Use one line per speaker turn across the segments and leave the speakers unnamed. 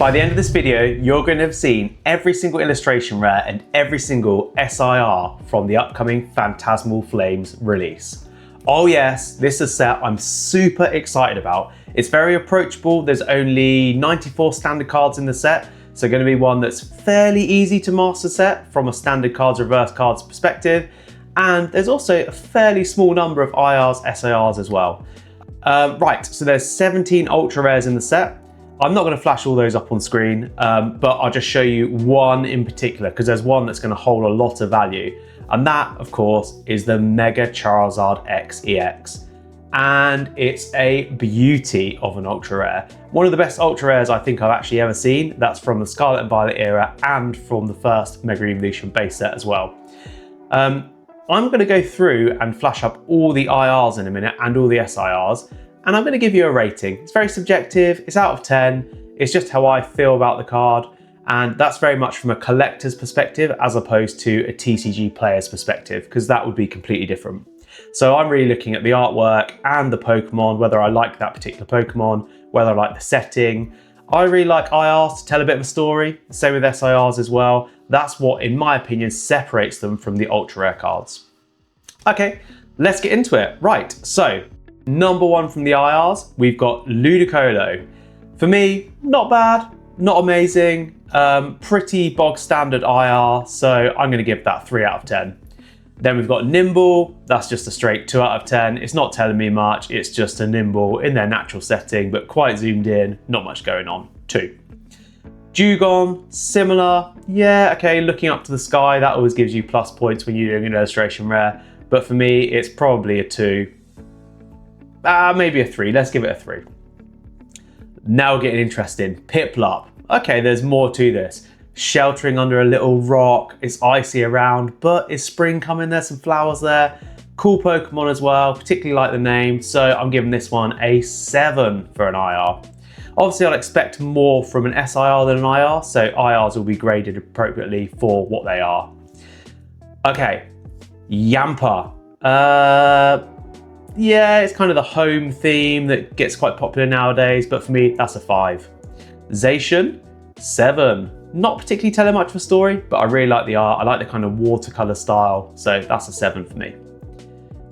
By the end of this video, you're going to have seen every single illustration rare and every single SIR from the upcoming Phantasmal Flames release. Oh yes, this is a set I'm super excited about. It's very approachable. There's only 94 standard cards in the set, so going to be one that's fairly easy to master set from a standard cards, reverse cards perspective. And there's also a fairly small number of IRs, SIRs as well. Right, so there's 17 ultra rares in the set. I'm not going to flash all those up on screen, but I'll just show you one in particular because there's one that's going to hold a lot of value. And that, of course, is the Mega Charizard X EX. And it's a beauty of an ultra rare. One of the best ultra rares I think I've actually ever seen. That's from the Scarlet and Violet era and from the first Mega Evolution base set as well. I'm going to go through and flash up all the IRs in a minute and all the SIRs. And I'm going to give you a rating. It's very subjective, it's out of 10, it's just how I feel about the card, and that's very much from a collector's perspective as opposed to a TCG player's perspective, because that would be completely different. So I'm really looking at the artwork and the Pokemon, whether I like that particular Pokemon, whether I like the setting. I really like IRs to tell a bit of a story, same with SIRs as well. That's what, in my opinion, separates them from the ultra rare cards. Okay, let's get into it. Right, so number one from the IRs, we've got Ludicolo. For me, not bad, not amazing, pretty bog standard IR, so I'm going to give that 3 out of 10. Then we've got Nimble, that's just a straight 2 out of 10. It's not telling me much, it's just a Nimble in their natural setting, but quite zoomed in, not much going on, 2. Dewgong, similar, yeah, okay, looking up to the sky, that always gives you plus points when you're doing an illustration rare, but for me, it's probably a 2. Maybe a 3, let's give it a 3. Now we're getting interesting. Piplup. Okay, there's more to this. Sheltering under a little rock, it's icy around, but is spring coming? There's some flowers there. Cool Pokemon as well, particularly like the name, so I'm giving this one a 7 for an IR. Obviously, I'd expect more from an SIR than an IR, so IRs will be graded appropriately for what they are. Okay, Yamper. Yeah, it's kind of the home theme that gets quite popular nowadays, but for me, that's a 5. Zacian, 7. Not particularly telling much of a story, but I really like the art. I like the kind of watercolor style, so that's a 7 for me.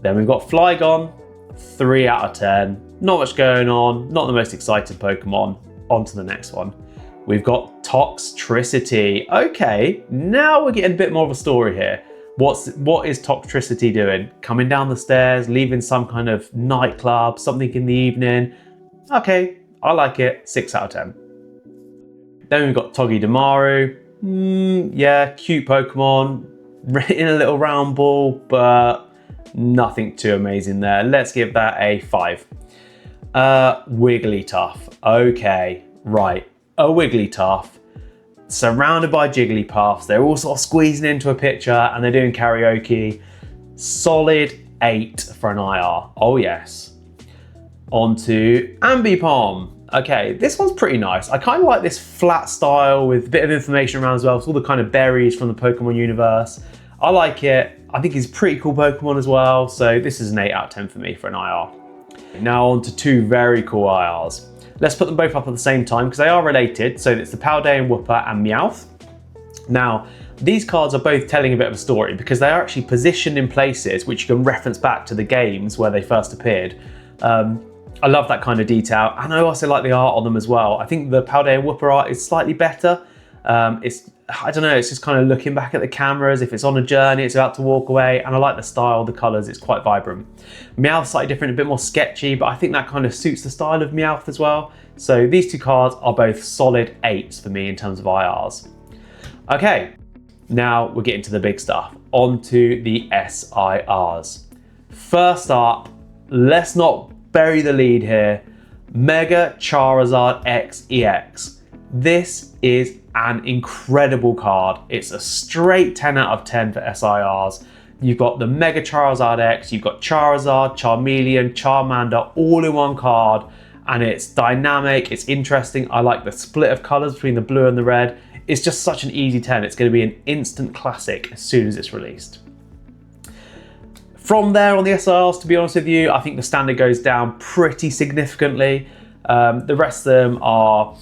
Then we've got Flygon, 3 out of 10. Not much going on, not the most exciting Pokemon. On to the next one. We've got Toxtricity. Okay, now we're getting a bit more of a story here. What is Toxtricity doing? Coming down the stairs, leaving some kind of nightclub, something in the evening. Okay, I like it, 6 out of 10. Then we've got Togedemaru. Yeah, cute Pokemon, in a little round ball, but nothing too amazing there. Let's give that a 5. Wigglytuff. Okay, right, a Wigglytuff. Surrounded by Jigglypuffs, they're all sort of squeezing into a picture and they're doing karaoke. Solid 8 for an IR, oh yes. On to Ambipom. Okay, this one's pretty nice. I kind of like this flat style with a bit of information around as well. It's all the kind of berries from the Pokemon universe. I like it. I think he's a pretty cool Pokemon as well, so this is an 8 out of 10 for me for an IR. Now on to 2 very cool IRs. Let's put them both up at the same time because they are related. So it's the Paldean Wooper and Meowth. Now, these cards are both telling a bit of a story because they are actually positioned in places which you can reference back to the games where they first appeared. I love that kind of detail, and I also like the art on them as well. I think the Paldean Wooper art is slightly better. I don't know, it's just kind of looking back at the cameras. If it's on a journey, it's about to walk away, and I like the style, the colours, it's quite vibrant. Meowth's slightly different, a bit more sketchy, but I think that kind of suits the style of Meowth as well. So these 2 cards are both solid 8s for me in terms of IRs. Okay, now we're getting to the big stuff. On to the SIRs. First up, let's not bury the lead here. Mega Charizard X EX. This is an incredible card. It's a straight 10 out of 10 for SIRs. You've got the Mega Charizard X, you've got Charizard, Charmeleon, Charmander, all in one card, and it's dynamic, it's interesting. I like the split of colors between the blue and the red. It's just such an easy 10. It's going to be an instant classic as soon as it's released. From there on the SIRs, to be honest with you, I think the standard goes down pretty significantly. The rest of them are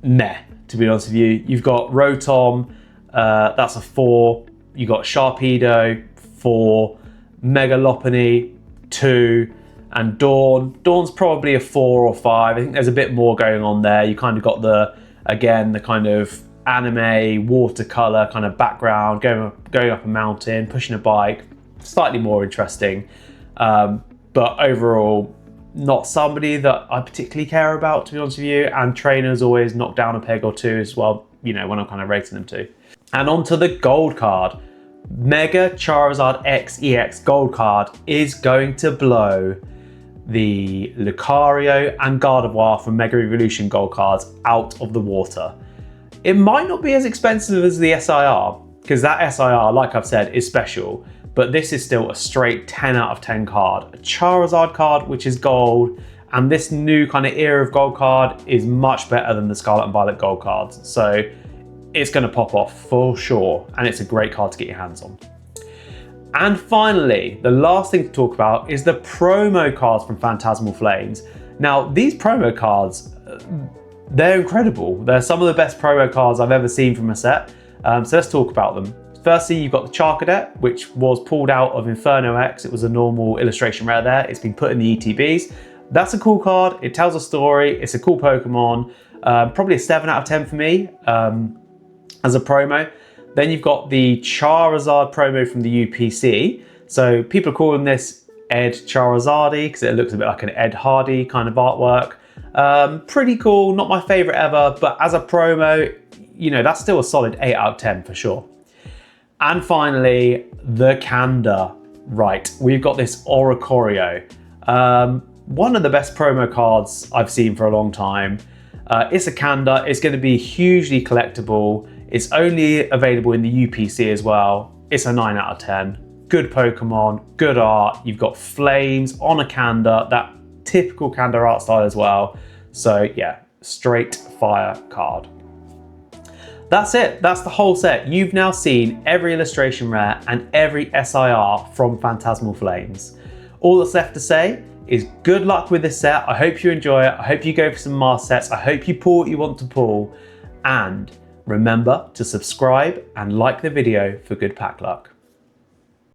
meh, to be honest with you. You've got Rotom, that's a 4. You got Sharpedo, 4. Mega Lopunny, 2. And Dawn. Dawn's probably a 4 or 5. I think there's a bit more going on there. You kind of got the kind of anime, watercolor kind of background, going up a mountain, pushing a bike. Slightly more interesting. But overall, not somebody that I particularly care about, to be honest with you. And trainers always knock down a peg or 2 as well, you know, when I'm kind of rating them too. And onto the gold card. Mega Charizard X EX gold card is going to blow the Lucario and Gardevoir from Mega Evolution gold cards out of the water. It might not be as expensive as the SIR, because that SIR, like I've said, is special, but this is still a straight 10 out of 10 card. A Charizard card, which is gold, and this new kind of era of gold card is much better than the Scarlet and Violet gold cards. So it's going to pop off for sure, and it's a great card to get your hands on. And finally, the last thing to talk about is the promo cards from Phantasmal Flames. Now, these promo cards, they're incredible. They're some of the best promo cards I've ever seen from a set. So let's talk about them. Firstly, you've got the Charcadet, which was pulled out of Inferno X. It was a normal illustration rare there. It's been put in the ETBs. That's a cool card. It tells a story. It's a cool Pokemon. Probably a 7 out of 10 for me as a promo. Then you've got the Charizard promo from the UPC. So people are calling this Ed Charizardi because it looks a bit like an Ed Hardy kind of artwork. Pretty cool, not my favorite ever, but as a promo, you know, that's still a solid 8 out of 10 for sure. And finally, the Kanda. Right, we've got this Oricorio. One of the best promo cards I've seen for a long time. It's a Kanda, it's going to be hugely collectible. It's only available in the UPC as well. It's a 9 out of 10. Good Pokemon, good art. You've got flames on a Kanda, that typical Kanda art style as well. So yeah, straight fire card. That's it, that's the whole set. You've now seen every illustration rare and every SIR from Phantasmal Flames. All that's left to say is good luck with this set. I hope you enjoy it. I hope you go for some mask sets. I hope you pull what you want to pull. And remember to subscribe and like the video for good pack luck.